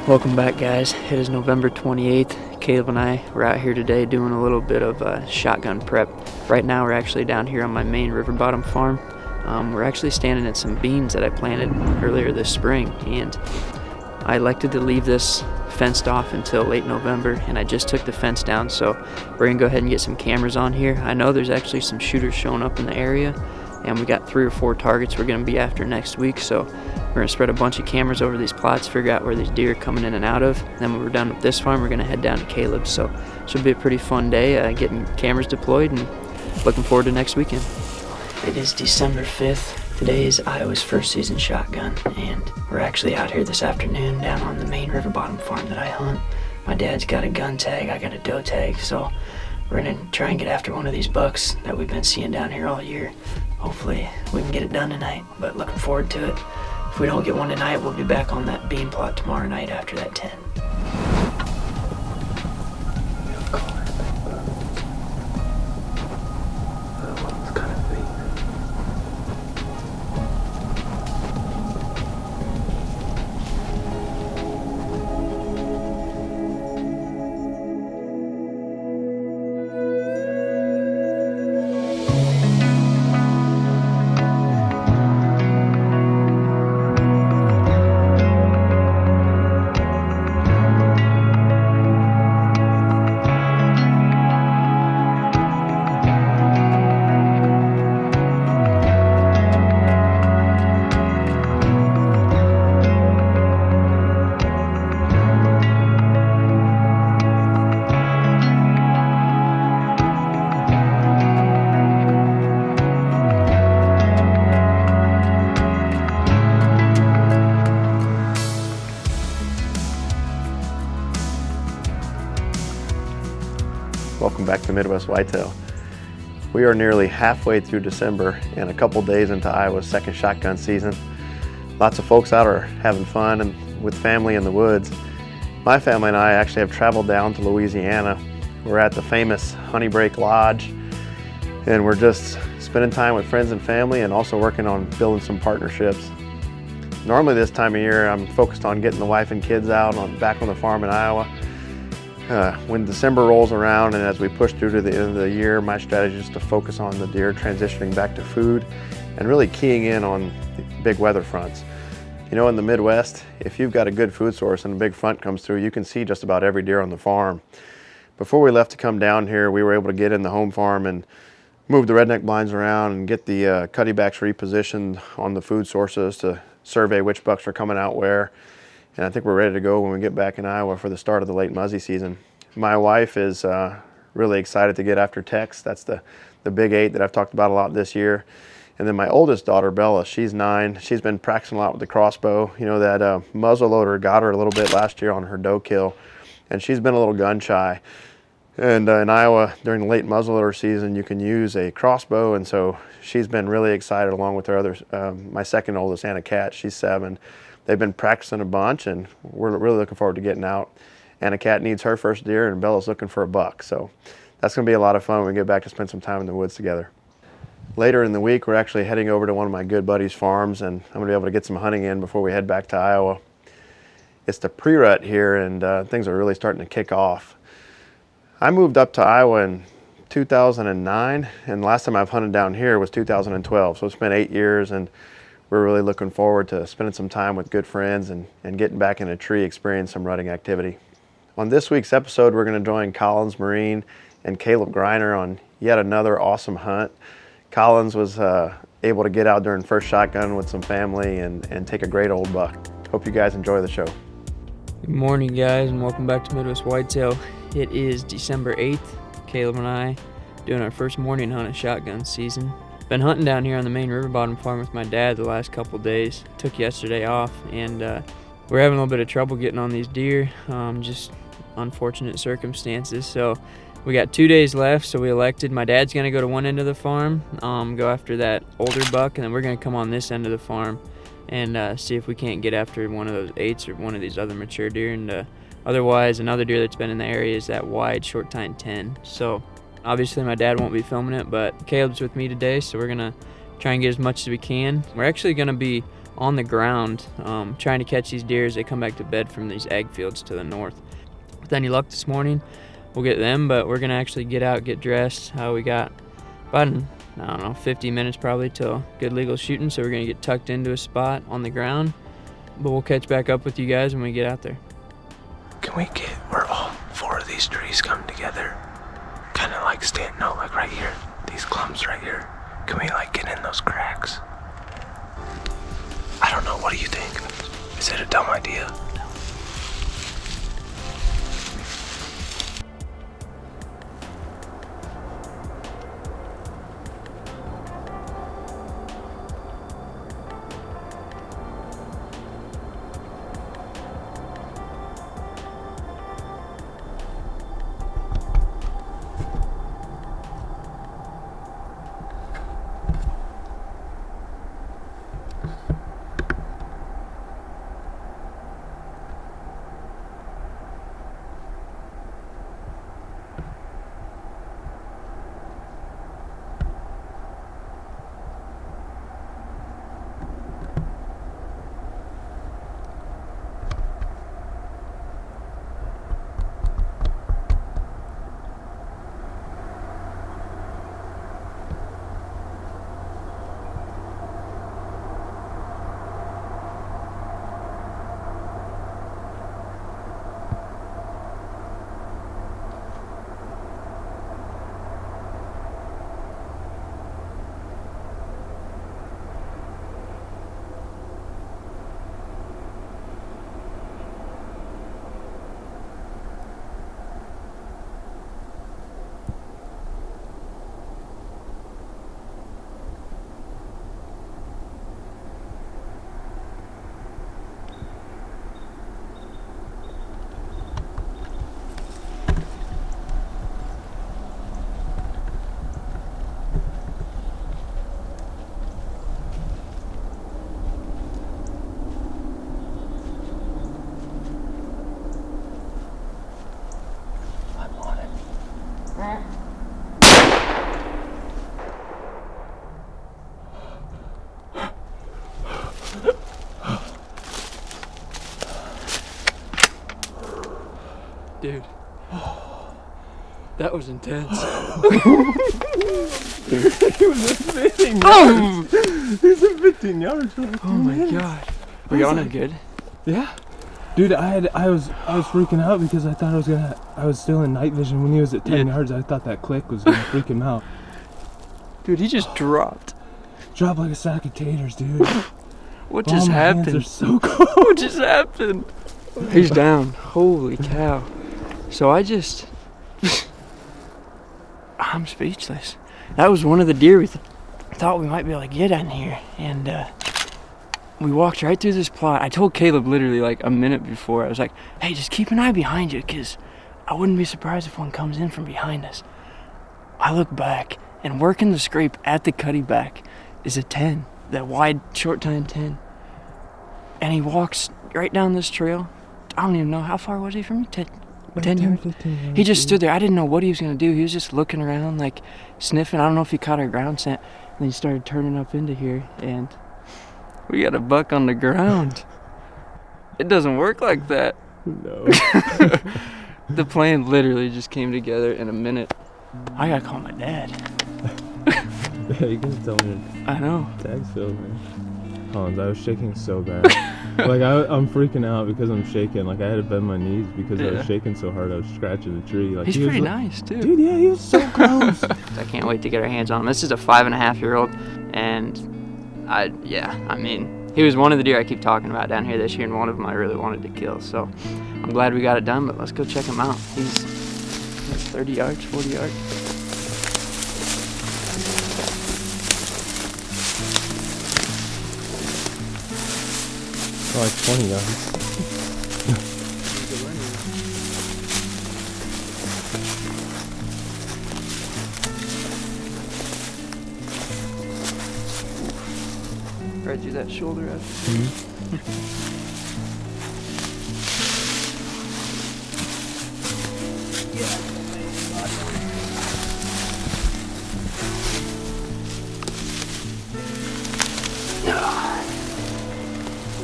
Welcome back, guys. It is November 28th. Kaleb and I were out here today doing a little bit of shotgun prep. Right now we're actually down here on my main river bottom farm. We're actually standing at some beans that I planted earlier this spring, and I elected to leave this fenced off until late November, and I just took the fence down, so we're gonna go ahead and get some cameras on here. I know there's actually some shooters showing up in the area, and we got 3 or 4 targets we're gonna be after next week, so we're gonna spread a bunch of cameras over these plots, figure out where these deer are coming in and out of. And then when we're done with this farm, we're gonna head down to Kaleb's. So it should be a pretty fun day, getting cameras deployed, and looking forward to next weekend. It is December 5th. Today is Iowa's first season shotgun, and we're actually out here this afternoon down on the main river bottom farm that I hunt. My dad's got a gun tag, I got a doe tag, so we're gonna try and get after one of these bucks that we've been seeing down here all year. Hopefully we can get it done tonight, but looking forward to it. If we don't get one tonight, we'll be back on that bean plot tomorrow night after that 10. Welcome back to Midwest Whitetail. We are nearly halfway through December and a couple days into Iowa's second shotgun season. Lots of folks out are having fun and with family in the woods. My family and I actually have traveled down to Louisiana. We're at the famous Honey Break Lodge, and we're just spending time with friends and family and also working on building some partnerships. Normally this time of year I'm focused on getting the wife and kids out back on the farm in Iowa. When December rolls around and as we push through to the end of the year, my strategy is to focus on the deer transitioning back to food and really keying in on the big weather fronts. You know, in the Midwest, if you've got a good food source and a big front comes through, you can see just about every deer on the farm. Before we left to come down here, we were able to get in the home farm and move the redneck blinds around and get the cutty backs repositioned on the food sources to survey which bucks are coming out where. And I think we're ready to go when we get back in Iowa for the start of the late muzzy season. My wife is really excited to get after Tex. That's the big 8 that I've talked about a lot this year. And then my oldest daughter, Bella, she's 9. She's been practicing a lot with the crossbow. You know, that muzzle loader got her a little bit last year on her doe kill, and she's been a little gun shy. And in Iowa, during the late muzzleloader season, you can use a crossbow, and so she's been really excited along with her other, my second oldest, Anna Cat, she's 7. They've been practicing a bunch, and we're really looking forward to getting out. Anna Cat needs her first deer, and Bella's looking for a buck. So that's gonna be a lot of fun when we get back to spend some time in the woods together. Later in the week, we're actually heading over to one of my good buddies' farms, and I'm gonna be able to get some hunting in before we head back to Iowa. It's the pre-rut here, and things are really starting to kick off. I moved up to Iowa in 2009, and the last time I've hunted down here was 2012, so it's been 8 years, and we're really looking forward to spending some time with good friends and getting back in a tree, experiencing some rutting activity. On this week's episode, we're going to join Collins Marine and Kaleb Greiner on yet another awesome hunt. Collins was able to get out during first shotgun with some family and take a great old buck. Hope you guys enjoy the show. Good morning, guys, and welcome back to Midwest Whitetail. It is December 8th. Kaleb and I doing our first morning hunt of shotgun season. Been hunting down here on the main river bottom farm with my dad the last couple days. Took yesterday off, and we're having a little bit of trouble getting on these deer, just unfortunate circumstances. So we got 2 days left, so we elected, my dad's gonna go to one end of the farm, go after that older buck, and then we're gonna come on this end of the farm and see if we can't get after one of those 8s or one of these other mature deer. And otherwise, another deer that's been in the area is that wide short tine 10. So obviously my dad won't be filming it, but Kaleb's with me today, so we're gonna try and get as much as we can. We're actually gonna be on the ground trying to catch these deer as they come back to bed from these ag fields to the north. With any luck this morning, we'll get them, but we're gonna actually get out, get dressed. We got about, I don't know, 50 minutes probably till good legal shooting, so we're gonna get tucked into a spot on the ground, but we'll catch back up with you guys when we get out there. Can we get where all 4 of these trees come together? Kind of like like right here, these clumps right here. Can we like get in those cracks? I don't know, what do you think? Is it a dumb idea? Dude, that was intense. He was at 15 yards. He's at 15 yards. Oh my god. Were you on it good? Yeah. Dude, I was freaking out because I thought I was still in night vision when he was at 10 yards. I thought that click was gonna freak him out. Dude, he just dropped. Dropped like a sack of taters, dude. What just happened? My hands are so cold. What just happened? He's down. Holy cow. So I'm speechless. That was one of the deer we thought we might be able to get in here. And we walked right through this plot. I told Kaleb literally like a minute before. I was like, hey, just keep an eye behind you, because I wouldn't be surprised if one comes in from behind us. I look back, and working the scrape at the cutty back is a 10, that wide short tine 10. And he walks right down this trail. I don't even know, how far was he from me? 10 yards? 15 yards. He just stood there. I didn't know what he was going to do. He was just looking around, like sniffing. I don't know if he caught our ground scent. And then he started turning up into here, and we got a buck on the ground. It doesn't work like that. No. The plan literally just came together in a minute. I gotta call my dad. Yeah, you can tell me. I know. Tag's filled, man. Hans, I was shaking so bad. Like, I'm freaking out because I'm shaking. Like, I had to bend my knees because I was shaking so hard. I was scratching the tree. Like, he's pretty nice, too. Dude, yeah, he was so close. I can't wait to get our hands on him. This is a 5.5-year-old, and I mean, he was one of the deer I keep talking about down here this year, and one of them I really wanted to kill. So I'm glad we got it done, but let's go check him out. He's 30 yards, 40 yards. Like 20 yards. Right through that shoulder out.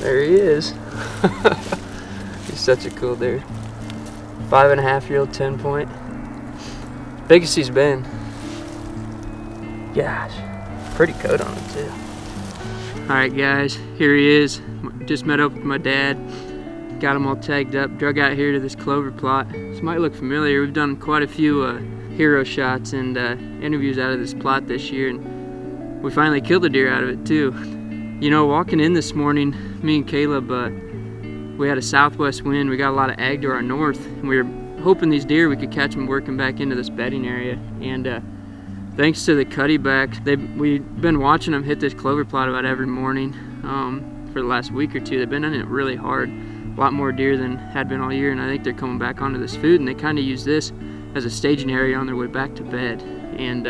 There he is. He's such a cool deer. 5.5-year-old 10 point. Biggest he's been. Gosh, pretty coat on him too. All right guys, here he is. Just met up with my dad. Got him all tagged up, drug out here to this clover plot. This might look familiar. We've done quite a few hero shots and interviews out of this plot this year, and we finally killed a deer out of it too. You know, walking in this morning, me and Kaleb, we had a southwest wind. We got a lot of ag to our north, and we were hoping these deer, we could catch them working back into this bedding area. And thanks to the cutty backs, we've been watching them hit this clover plot about every morning for the last week or two. They've been on it really hard. A lot more deer than had been all year, and I think they're coming back onto this food, and they kind of use this as a staging area on their way back to bed. And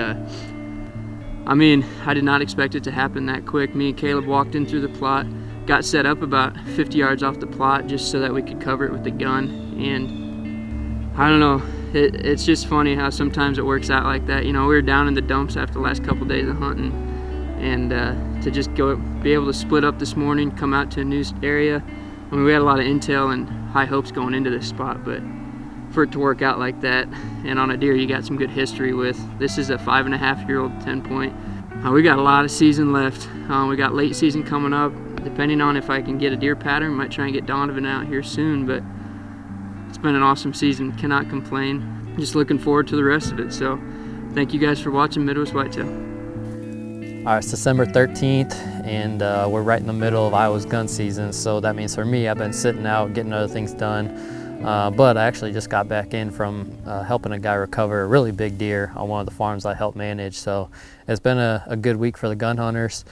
I mean, I did not expect it to happen that quick. Me and Kaleb walked in through the plot, got set up about 50 yards off the plot just so that we could cover it with the gun. And I don't know, it's just funny how sometimes it works out like that. You know, we were down in the dumps after the last couple days of hunting, and to just be able to split up this morning, come out to a new area. I mean, we had a lot of intel and high hopes going into this spot, but for it to work out like that, and on a deer you got some good history with. This is a 5.5-year-old 10 point. We got a lot of season left. We got late season coming up. Depending on if I can get a deer pattern, might try and get Donovan out here soon, but it's been an awesome season. Cannot complain. Just looking forward to the rest of it. So thank you guys for watching Midwest Whitetail. All right, it's December 13th, and we're right in the middle of Iowa's gun season, so that means for me, I've been sitting out, getting other things done, but I actually just got back in from helping a guy recover a really big deer on one of the farms I help manage, so it's been a good week for the gun hunters.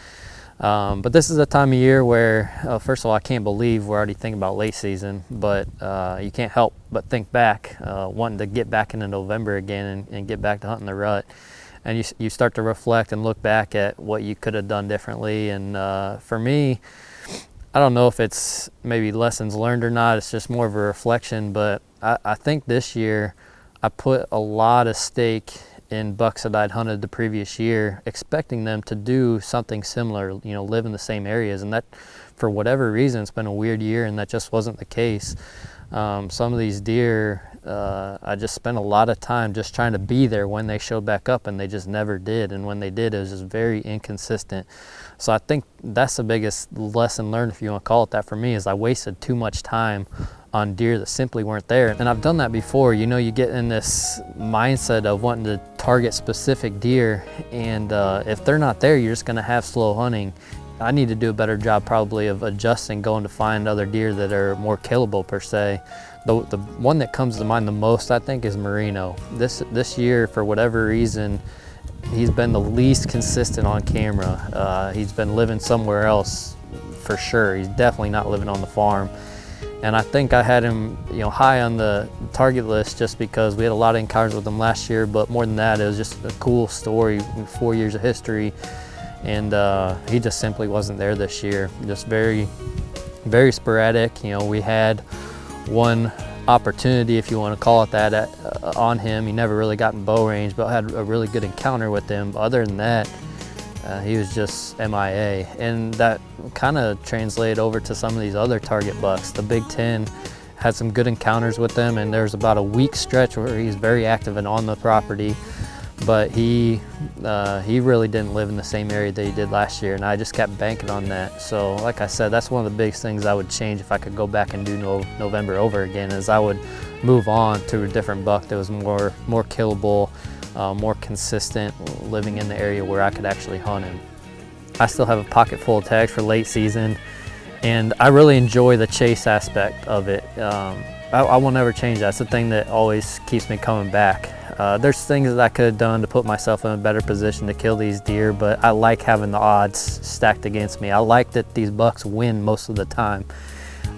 But this is a time of year where, first of all, I can't believe we're already thinking about late season, but you can't help but think back, wanting to get back into November again and get back to hunting the rut. And you start to reflect and look back at what you could have done differently. And for me, I don't know if it's maybe lessons learned or not, it's just more of a reflection, but I think this year I put a lot of stake in bucks that I'd hunted the previous year, expecting them to do something similar, you know, live in the same areas. And that, for whatever reason, it's been a weird year, and that just wasn't the case. Some of these deer, I just spent a lot of time just trying to be there when they showed back up, and they just never did. And when they did, it was just very inconsistent. So I think that's the biggest lesson learned, if you want to call it that, for me, is I wasted too much time on deer that simply weren't there. And I've done that before. You know, you get in this mindset of wanting to target specific deer, and if they're not there, you're just going to have slow hunting. I need to do a better job probably of adjusting, going to find other deer that are more killable per se. The one that comes to mind the most, I think, is Merino. This year, for whatever reason, he's been the least consistent on camera. He's been living somewhere else for sure. He's definitely not living on the farm. And I think I had him, you know, high on the target list just because we had a lot of encounters with him last year, but more than that, it was just a cool story, 4 years of history. And he just simply wasn't there this year. Just very, very sporadic. You know, we had one opportunity, if you want to call it that, on him. He never really got in bow range, but had a really good encounter with him. But other than that, he was just MIA. And that kind of translated over to some of these other target bucks. The Big Ten had some good encounters with them, and there was about a week stretch where he's very active and on the property. But he really didn't live in the same area that he did last year, and I just kept banking on that. So like I said, that's one of the biggest things I would change if I could go back and do November over again, is I would move on to a different buck that was more killable, more consistent, living in the area where I could actually hunt him. I still have a pocket full of tags for late season, and I really enjoy the chase aspect of it. I will never change that. It's the thing that always keeps me coming back. There's things that I could have done to put myself in a better position to kill these deer, but I like having the odds stacked against me. I like that these bucks win most of the time.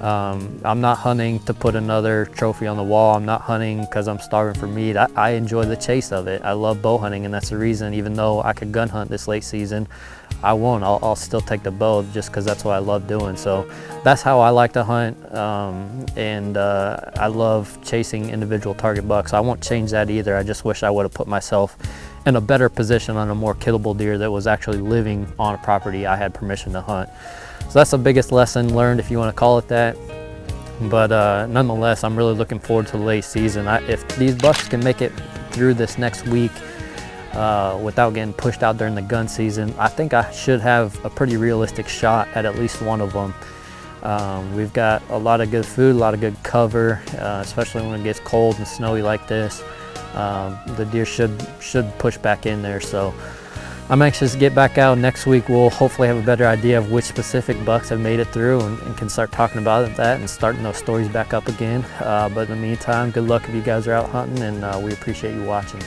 I'm not hunting to put another trophy on the wall. I'm not hunting because I'm starving for meat. I enjoy the chase of it. I love bow hunting, and that's the reason, even though I could gun hunt this late season, I won't. I'll still take the bow just because that's what I love doing. So that's how I like to hunt, and I love chasing individual target bucks. I won't change that either. I just wish I would have put myself in a better position on a more killable deer that was actually living on a property I had permission to hunt. So that's the biggest lesson learned, if you want to call it that. But nonetheless, I'm really looking forward to the late season. If these bucks can make it through this next week without getting pushed out during the gun season, I think I should have a pretty realistic shot at least one of them. We've got a lot of good food, a lot of good cover, especially when it gets cold and snowy like this. The deer should push back in there. So I'm anxious to get back out. Next week we'll hopefully have a better idea of which specific bucks have made it through and can start talking about that and starting those stories back up again. But in the meantime, good luck if you guys are out hunting, and we appreciate you watching.